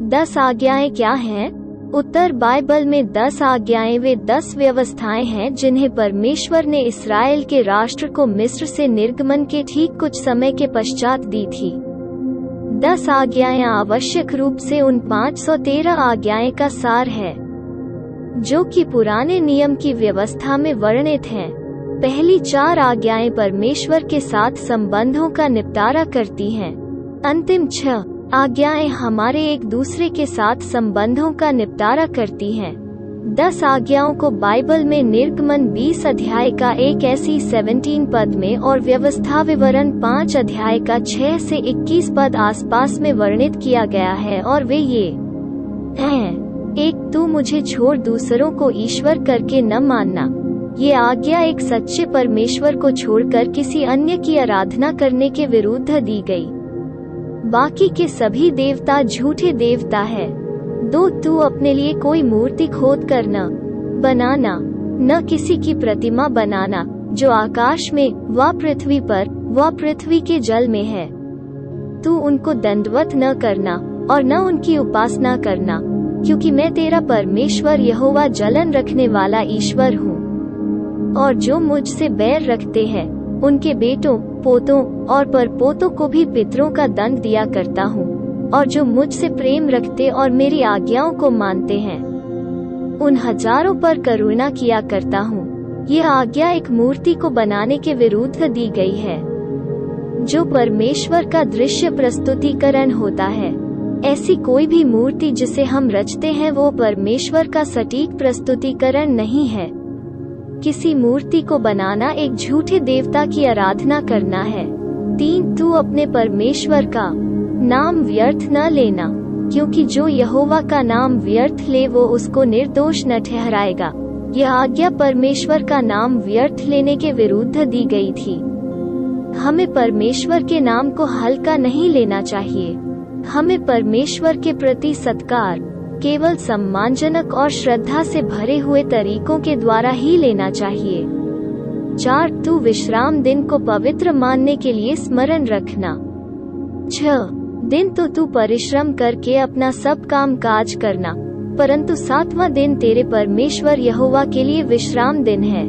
10 आज्ञाएं क्या हैं? उत्तर, बाइबल में 10 आज्ञाएं वे 10 व्यवस्थाएं हैं जिन्हें परमेश्वर ने इस्राएल के राष्ट्र को मिस्र से निर्गमन के ठीक कुछ समय के पश्चात दी थी। 10 आज्ञाएं आवश्यक रूप से उन 513 आज्ञाएं का सार है जो कि पुराने नियम की व्यवस्था में वर्णित हैं। पहली 4 आज्ञाएं परमेश्वर के साथ संबंधों का निपटारा करती हैं। अंतिम 6 आज्ञाएं हमारे एक दूसरे के साथ संबंधों का निपटारा करती हैं। 10 आज्ञाओं को बाइबल में निर्गमन 20 अध्याय का 1 ऐसी 17 पद में और व्यवस्था विवरण 5 अध्याय का 6 से 21 पद आसपास में वर्णित किया गया है, और वे ये हैं। 1, तू मुझे छोड़ दूसरों को ईश्वर करके न मानना। ये आज्ञा एक सच्चे परमेश्वर को छोड़कर किसी अन्य की आराधना करने के विरुद्ध दी गई। बाकी के सभी देवता झूठे देवता है। 2, तू अपने लिए कोई मूर्ति खोद कर न बनाना, न किसी की प्रतिमा बनाना जो आकाश में व पृथ्वी पर व पृथ्वी के जल में है। तू उनको दंडवत न करना और न उनकी उपासना करना, क्योंकि मैं तेरा परमेश्वर यहोवा जलन रखने वाला ईश्वर हूँ। और जो मुझसे बैर रखते हैं उनके बेटों, पोतों और परपोतों को भी पितरों का दंड दिया करता हूँ, और जो मुझसे प्रेम रखते और मेरी आज्ञाओं को मानते हैं उन हजारों पर करुणा किया करता हूँ। यह आज्ञा एक मूर्ति को बनाने के विरुद्ध दी गई है जो परमेश्वर का दृश्य प्रस्तुतिकरण होता है। ऐसी कोई भी मूर्ति जिसे हम रचते हैं वो परमेश्वर का सटीक प्रस्तुतिकरण नहीं है। किसी मूर्ति को बनाना एक झूठे देवता की आराधना करना है। 3, तू अपने परमेश्वर का नाम व्यर्थ न लेना, क्योंकि जो यहोवा का नाम व्यर्थ ले वो उसको निर्दोष न ठहराएगा। यह आज्ञा परमेश्वर का नाम व्यर्थ लेने के विरुद्ध दी गई थी। हमें परमेश्वर के नाम को हल्का नहीं लेना चाहिए। हमें परमेश्वर के प्रति सत्कार केवल सम्मानजनक और श्रद्धा से भरे हुए तरीकों के द्वारा ही लेना चाहिए। 4, तू विश्राम दिन को पवित्र मानने के लिए स्मरण रखना। 6 दिन तो तू परिश्रम करके अपना सब काम काज करना, परंतु 7वां दिन तेरे परमेश्वर यहोवा के लिए विश्राम दिन है।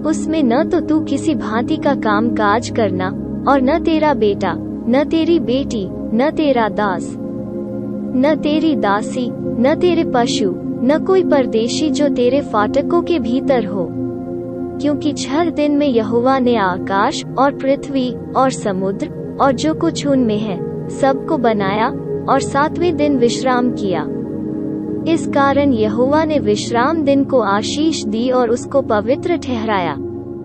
उसमें न तो तू किसी भांति का काम काज करना, और न तेरा बेटा, न तेरी बेटी, न तेरा दास, न तेरी दासी, न तेरे पशु, न कोई परदेशी जो तेरे फाटकों के भीतर हो, क्योंकि 6 दिन में यहोवा ने आकाश और पृथ्वी और समुद्र और जो कुछ उनमें है सबको बनाया, और 7वें दिन विश्राम किया। इस कारण यहोवा ने विश्राम दिन को आशीष दी और उसको पवित्र ठहराया।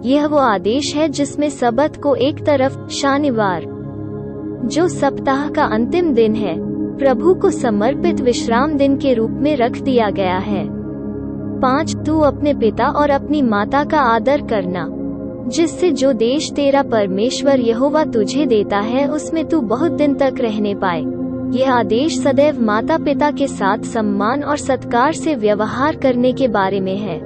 यह वो आदेश है जिसमें सबत को एक तरफ शनिवार, जो सप्ताह का अंतिम दिन है, प्रभु को समर्पित विश्राम दिन के रूप में रख दिया गया है। 5, तू अपने पिता और अपनी माता का आदर करना, जिससे जो देश तेरा परमेश्वर यहोवा तुझे देता है उसमें तू बहुत दिन तक रहने पाए। यह आदेश सदैव माता पिता के साथ सम्मान और सत्कार से व्यवहार करने के बारे में है।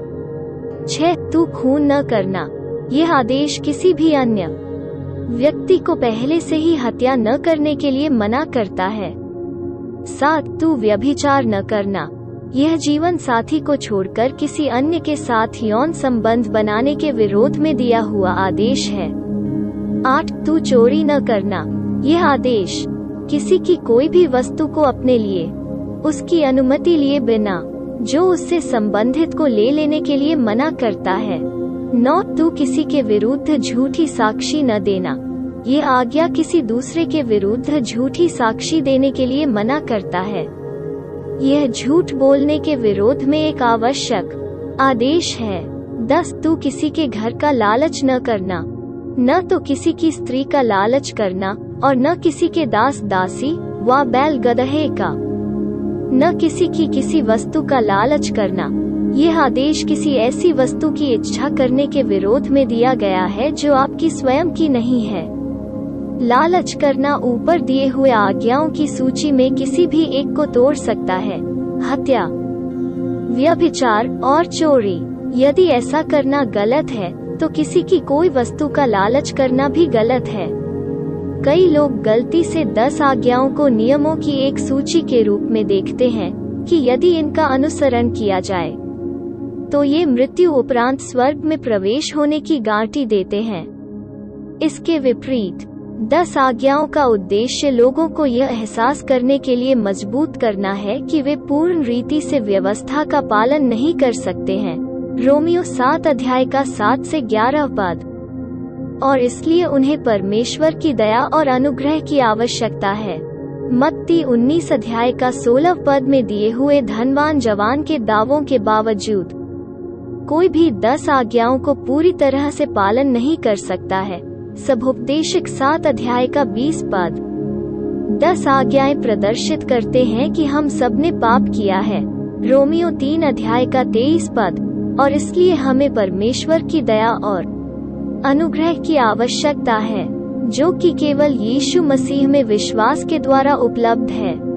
6, तू खून न करना। यह आदेश किसी भी अन्य व्यक्ति को पहले से ही हत्या न करने के लिए मना करता है। 7, तू व्यभिचार न करना। यह जीवन साथी को छोड़कर किसी अन्य के साथ यौन संबंध बनाने के विरोध में दिया हुआ आदेश है। 8, तू चोरी न करना। यह आदेश किसी की कोई भी वस्तु को अपने लिए उसकी अनुमति लिए बिना जो उससे संबंधित को ले लेने के लिए मना करता है। 9, तू किसी के विरुद्ध झूठी साक्षी न देना। ये आज्ञा किसी दूसरे के विरुद्ध झूठी साक्षी देने के लिए मना करता है। यह झूठ बोलने के विरोध में एक आवश्यक आदेश है। 10, तू किसी के घर का लालच न करना, न तो किसी की स्त्री का लालच करना और न किसी के दास दासी व बैल गदहे का, न किसी की किसी वस्तु का लालच करना। यह आदेश किसी ऐसी वस्तु की इच्छा करने के विरोध में दिया गया है जो आपकी स्वयं की नहीं है। लालच करना ऊपर दिए हुए आज्ञाओं की सूची में किसी भी एक को तोड़ सकता है। हत्या, व्यभिचार और चोरी। यदि ऐसा करना गलत है तो किसी की कोई वस्तु का लालच करना भी गलत है। कई लोग गलती से 10 आज्ञाओं को नियमों की एक सूची के रूप में देखते हैं कि यदि इनका अनुसरण किया जाए तो ये मृत्यु उपरांत स्वर्ग में प्रवेश होने की गारंटी देते हैं। इसके विपरीत 10 आज्ञाओं का उद्देश्य लोगों को यह एहसास करने के लिए मजबूत करना है कि वे पूर्ण रीति से व्यवस्था का पालन नहीं कर सकते हैं। रोमियो 7 अध्याय का 7 से 11 पद। और इसलिए उन्हें परमेश्वर की दया और अनुग्रह की आवश्यकता है। मत्ती 19 अध्याय का 16 पद में दिए हुए धनवान जवान के दावों के बावजूद कोई भी 10 आज्ञाओं को पूरी तरह से पालन नहीं कर सकता है। सभोपदेशक 7 अध्याय का 20 पद। 10 आज्ञाएं प्रदर्शित करते हैं कि हम सबने पाप किया है। रोमियो 3 अध्याय का 23 पद। और इसलिए हमें परमेश्वर की दया और अनुग्रह की आवश्यकता है, जो कि केवल यीशु मसीह में विश्वास के द्वारा उपलब्ध है।